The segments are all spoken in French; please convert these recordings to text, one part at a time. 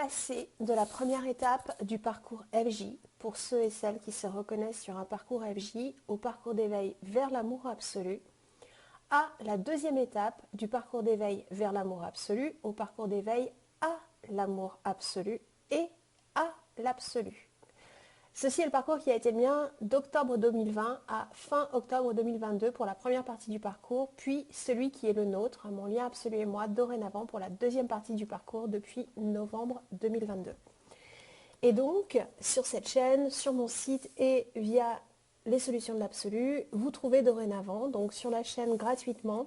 passer de la première étape du parcours FJ, pour ceux et celles qui se reconnaissent sur un parcours FJ, au parcours d'éveil vers l'amour absolu, à la deuxième étape du parcours d'éveil vers l'amour absolu, au parcours d'éveil à l'amour absolu et à l'absolu. Ceci est le parcours qui a été le mien d'octobre 2020 à fin octobre 2022 pour la première partie du parcours, puis celui qui est le nôtre, mon lien absolu et moi, dorénavant pour la deuxième partie du parcours depuis novembre 2022. Et donc, sur cette chaîne, sur mon site et via les solutions de l'absolu, vous trouvez dorénavant, donc sur la chaîne gratuitement,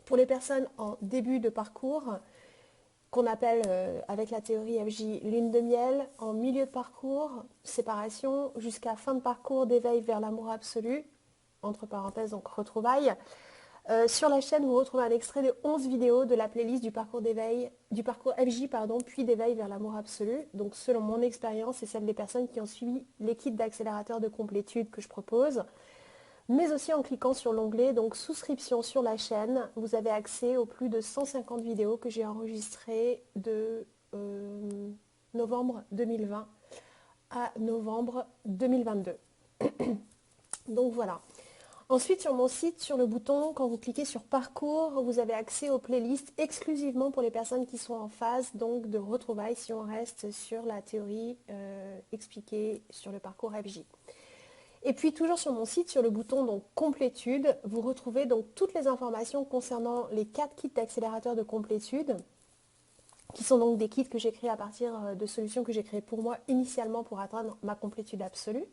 pour les personnes en début de parcours, qu'on appelle avec la théorie FJ lune de miel, en milieu de parcours, séparation, jusqu'à fin de parcours d'éveil vers l'amour absolu, entre parenthèses donc retrouvailles. Sur la chaîne, vous retrouvez un extrait de 11 vidéos de la playlist du parcours d'éveil, du parcours FJ, puis d'éveil vers l'amour absolu. Donc selon mon expérience et celle des personnes qui ont suivi les kits d'accélérateur de complétude que je propose, mais aussi en cliquant sur l'onglet donc souscription sur la chaîne, vous avez accès aux plus de 150 vidéos que j'ai enregistrées de novembre 2020 à novembre 2022. Donc voilà. Ensuite, sur mon site, sur le bouton, quand vous cliquez sur parcours, vous avez accès aux playlists exclusivement pour les personnes qui sont en phase donc de retrouvailles si on reste sur la théorie expliquée sur le parcours FJ. Et puis toujours sur mon site, sur le bouton donc complétude, vous retrouvez donc toutes les informations concernant les 4 kits d'accélérateur de complétude, qui sont donc des kits que j'ai créés à partir de solutions que j'ai créées pour moi initialement pour atteindre ma complétude absolue.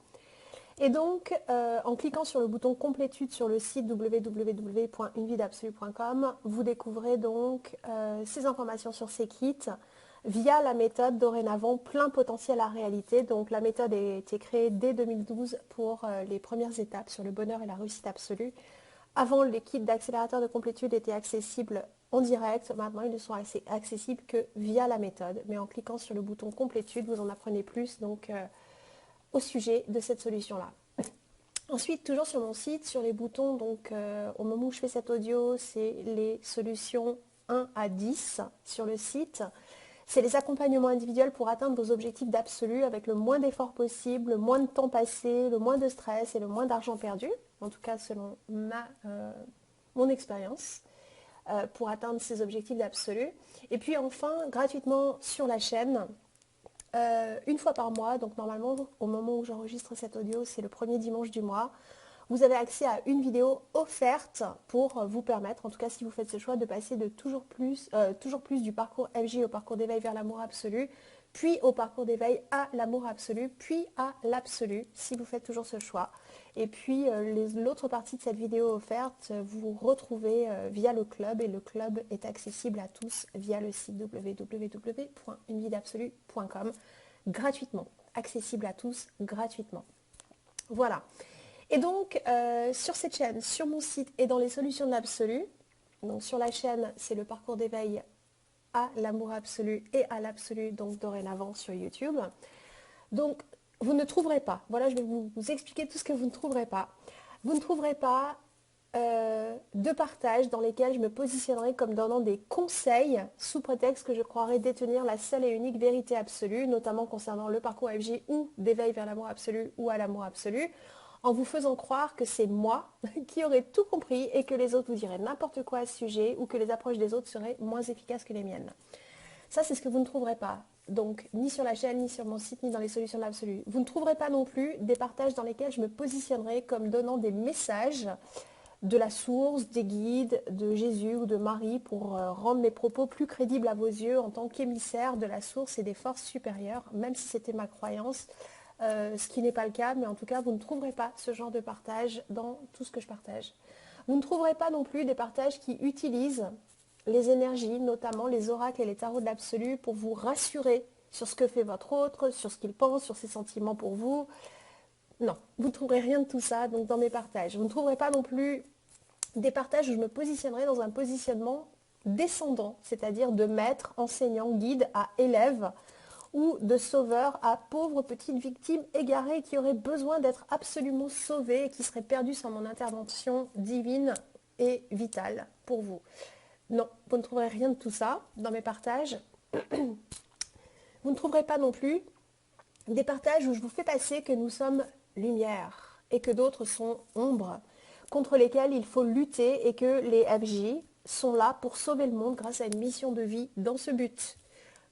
Et donc, en cliquant sur le bouton complétude sur le site www.unevidabsolue.com, vous découvrez donc ces informations sur ces kits via la méthode dorénavant plein potentiel à réalité. Donc la méthode a été créée dès 2012 pour les premières étapes sur le bonheur et la réussite absolue. Avant, les kits d'accélérateur de complétude étaient accessibles en direct. Maintenant, ils ne sont accessibles que via la méthode. Mais en cliquant sur le bouton complétude, vous en apprenez plus donc, au sujet de cette solution-là. Ensuite, toujours sur mon site, sur les boutons, donc au moment où je fais cet audio, c'est les solutions 1 à 10 sur le site. C'est les accompagnements individuels pour atteindre vos objectifs d'absolu avec le moins d'efforts possible, le moins de temps passé, le moins de stress et le moins d'argent perdu, en tout cas selon mon expérience, pour atteindre ces objectifs d'absolu. Et puis enfin, gratuitement sur la chaîne, une fois par mois, donc normalement au moment où j'enregistre cet audio, c'est le premier dimanche du mois, vous avez accès à une vidéo offerte pour vous permettre, en tout cas si vous faites ce choix, de passer de toujours plus du parcours FJ au parcours d'éveil vers l'amour absolu, puis au parcours d'éveil à l'amour absolu, puis à l'absolu, si vous faites toujours ce choix. Et puis l'autre partie de cette vidéo offerte, vous retrouvez via le club, et le club est accessible à tous via le site www.unevidabsolue.com gratuitement, accessible à tous gratuitement. Voilà. Et donc, sur cette chaîne, sur mon site et dans les solutions de l'absolu, donc sur la chaîne, c'est le parcours d'éveil à l'amour absolu et à l'absolu, donc dorénavant sur YouTube. Donc, vous ne trouverez pas, voilà, je vais vous expliquer tout ce que vous ne trouverez pas. Vous ne trouverez pas de partages dans lesquels je me positionnerai comme donnant des conseils sous prétexte que je croirais détenir la seule et unique vérité absolue, notamment concernant le parcours FJ ou d'éveil vers l'amour absolu ou à l'amour absolu, en vous faisant croire que c'est moi qui aurais tout compris et que les autres vous diraient n'importe quoi à ce sujet ou que les approches des autres seraient moins efficaces que les miennes. Ça, c'est ce que vous ne trouverez pas. Donc, ni sur la chaîne, ni sur mon site, ni dans les solutions de l'absolu. Vous ne trouverez pas non plus des partages dans lesquels je me positionnerai comme donnant des messages de la source, des guides, de Jésus ou de Marie pour rendre mes propos plus crédibles à vos yeux en tant qu'émissaire de la source et des forces supérieures, même si c'était ma croyance. Ce qui n'est pas le cas, mais en tout cas, vous ne trouverez pas ce genre de partage dans tout ce que je partage. Vous ne trouverez pas non plus des partages qui utilisent les énergies, notamment les oracles et les tarots de l'absolu, pour vous rassurer sur ce que fait votre autre, sur ce qu'il pense, sur ses sentiments pour vous. Non, vous ne trouverez rien de tout ça donc dans mes partages. Vous ne trouverez pas non plus des partages où je me positionnerai dans un positionnement descendant, c'est-à-dire de maître, enseignant, guide à élève, ou de sauveur à pauvre petite victime égarée qui aurait besoin d'être absolument sauvée et qui serait perdue sans mon intervention divine et vitale pour vous. Non, vous ne trouverez rien de tout ça dans mes partages. Vous ne trouverez pas non plus des partages où je vous fais passer que nous sommes lumière et que d'autres sont ombre, contre lesquelles il faut lutter et que les FJ sont là pour sauver le monde grâce à une mission de vie dans ce but.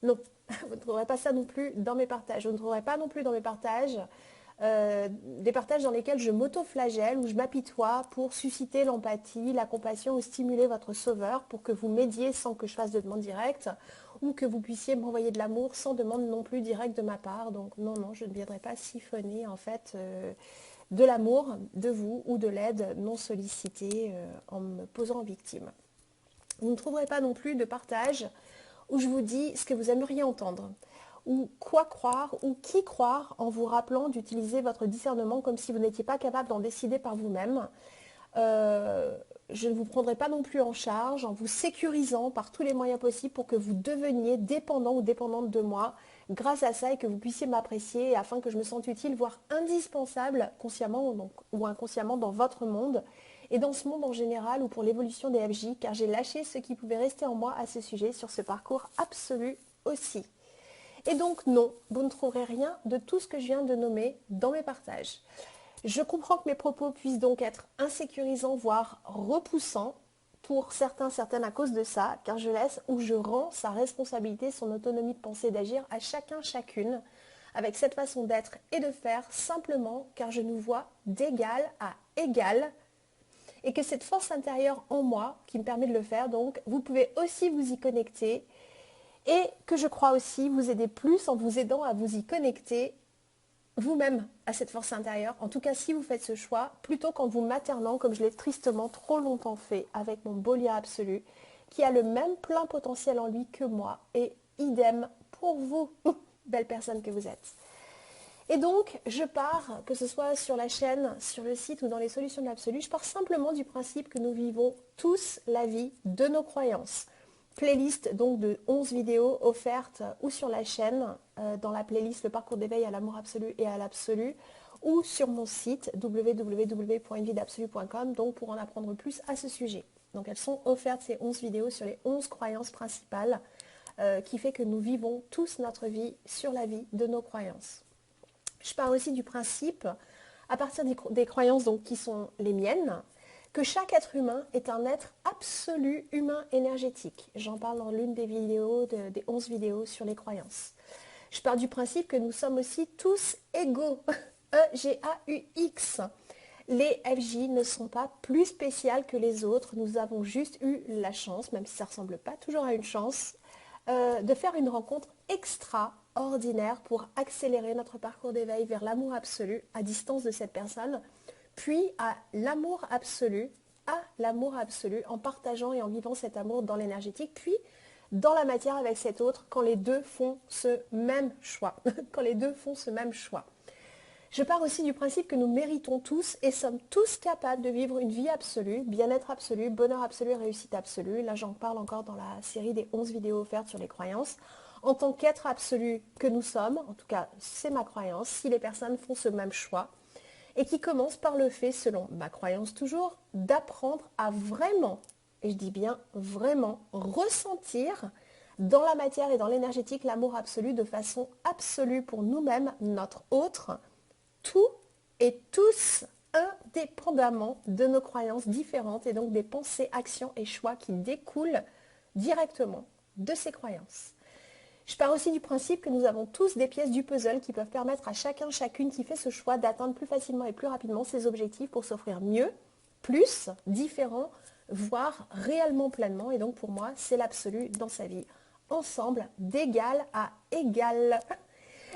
Non, vous ne trouverez pas ça non plus dans mes partages. Vous ne trouverez pas non plus dans mes partages des partages dans lesquels je m'auto-flagelle ou je m'apitoie pour susciter l'empathie, la compassion ou stimuler votre sauveur pour que vous m'aidiez sans que je fasse de demande directe ou que vous puissiez m'envoyer de l'amour sans demande non plus directe de ma part. Donc non, non, je ne viendrai pas siphonner en fait de l'amour de vous ou de l'aide non sollicitée en me posant en victime. Vous ne trouverez pas non plus de partage où je vous dis ce que vous aimeriez entendre, ou quoi croire, ou qui croire en vous rappelant d'utiliser votre discernement comme si vous n'étiez pas capable d'en décider par vous-même. Je ne vous prendrai pas non plus en charge en vous sécurisant par tous les moyens possibles pour que vous deveniez dépendant ou dépendante de moi grâce à ça et que vous puissiez m'apprécier afin que je me sente utile, voire indispensable, consciemment ou inconsciemment dans votre monde et dans ce monde en général ou pour l'évolution des FJ, car j'ai lâché ce qui pouvait rester en moi à ce sujet sur ce parcours absolu aussi. Et donc non, vous ne trouverez rien de tout ce que je viens de nommer dans mes partages. Je comprends que mes propos puissent donc être insécurisants, voire repoussants pour certains, certaines à cause de ça, car je laisse ou je rends sa responsabilité, son autonomie de pensée et d'agir à chacun, chacune, avec cette façon d'être et de faire simplement car je nous vois d'égal à égal et que cette force intérieure en moi qui me permet de le faire, donc vous pouvez aussi vous y connecter et que je crois aussi vous aider plus en vous aidant à vous y connecter vous-même à cette force intérieure, en tout cas si vous faites ce choix, plutôt qu'en vous maternant comme je l'ai tristement trop longtemps fait avec mon beau lien absolu, qui a le même plein potentiel en lui que moi, et idem pour vous, belle personne que vous êtes. Et donc, je pars, que ce soit sur la chaîne, sur le site ou dans les solutions de l'absolu, je pars simplement du principe que nous vivons tous la vie de nos croyances. Playlist donc de 11 vidéos offertes ou sur la chaîne, dans la playlist Le parcours d'éveil à l'amour absolu et à l'absolu, ou sur mon site www.unvidabsolu.com, donc pour en apprendre plus à ce sujet. Donc elles sont offertes ces 11 vidéos sur les 11 croyances principales qui fait que nous vivons tous notre vie sur la vie de nos croyances. Je pars aussi du principe, à partir des croyances donc, qui sont les miennes, que chaque être humain est un être absolu humain énergétique. J'en parle dans l'une des vidéos, des 11 vidéos sur les croyances. Je pars du principe que nous sommes aussi tous égaux. E-G-A-U-X. Les FJ ne sont pas plus spéciales que les autres. Nous avons juste eu la chance, même si ça ne ressemble pas toujours à une chance, de faire une rencontre extraordinaire pour accélérer notre parcours d'éveil vers l'amour absolu à distance de cette personne, puis à l'amour absolu, en partageant et en vivant cet amour dans l'énergétique, puis dans la matière avec cet autre quand les deux font ce même choix. Quand les deux font ce même choix. Je pars aussi du principe que nous méritons tous et sommes tous capables de vivre une vie absolue, bien-être absolu, bonheur absolu, réussite absolue. Là, j'en parle encore dans la série des 11 vidéos offertes sur les croyances. En tant qu'être absolu que nous sommes, en tout cas, c'est ma croyance, si les personnes font ce même choix, et qui commence par le fait, selon ma croyance toujours, d'apprendre à vraiment, et je dis bien vraiment, ressentir dans la matière et dans l'énergétique l'amour absolu de façon absolue pour nous-mêmes, notre autre, tout et tous indépendamment de nos croyances différentes et donc des pensées, actions et choix qui découlent directement de ces croyances. Je pars aussi du principe que nous avons tous des pièces du puzzle qui peuvent permettre à chacun, chacune qui fait ce choix d'atteindre plus facilement et plus rapidement ses objectifs pour s'offrir mieux, plus, différent, voire réellement pleinement. Et donc pour moi, c'est l'absolu dans sa vie. Ensemble, d'égal à égal.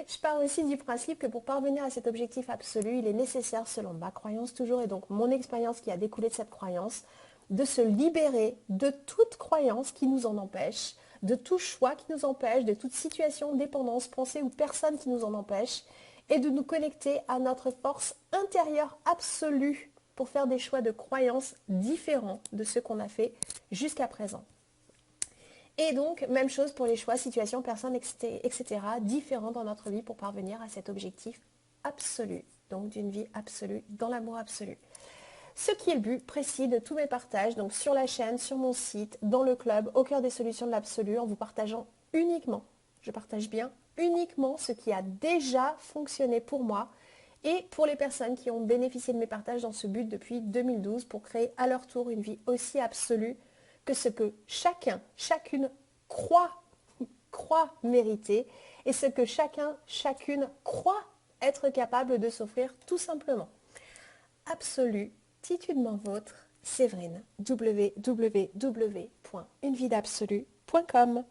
Je pars aussi du principe que pour parvenir à cet objectif absolu, il est nécessaire, selon ma croyance toujours, et donc mon expérience qui a découlé de cette croyance, de se libérer de toute croyance qui nous en empêche, de tout choix qui nous empêche, de toute situation, dépendance, pensée ou personne qui nous en empêche, et de nous connecter à notre force intérieure absolue pour faire des choix de croyances différents de ceux qu'on a fait jusqu'à présent. Et donc, même chose pour les choix, situations, personnes, etc., différents dans notre vie pour parvenir à cet objectif absolu, donc d'une vie absolue, dans l'amour absolu. Ce qui est le but précis de tous mes partages, donc sur la chaîne, sur mon site, dans le club, au cœur des solutions de l'absolu, en vous partageant uniquement je partage bien uniquement ce qui a déjà fonctionné pour moi et pour les personnes qui ont bénéficié de mes partages dans ce but depuis 2012 pour créer à leur tour une vie aussi absolue que ce que chacun, chacune croit mériter et ce que chacun, chacune croit être capable de s'offrir tout simplement. Absolu, titudement vôtre, Séverine, www.unevidabsolue.com.